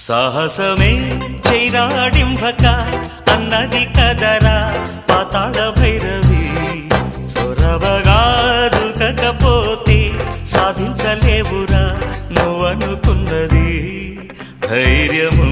సాహసమే చైరాడింభక అన్నది కదరా పాతాళ భైరవి. చొరవగాదు కాకపోతే సాధించలేవురా నువ్వనుకున్నది. ధైర్యము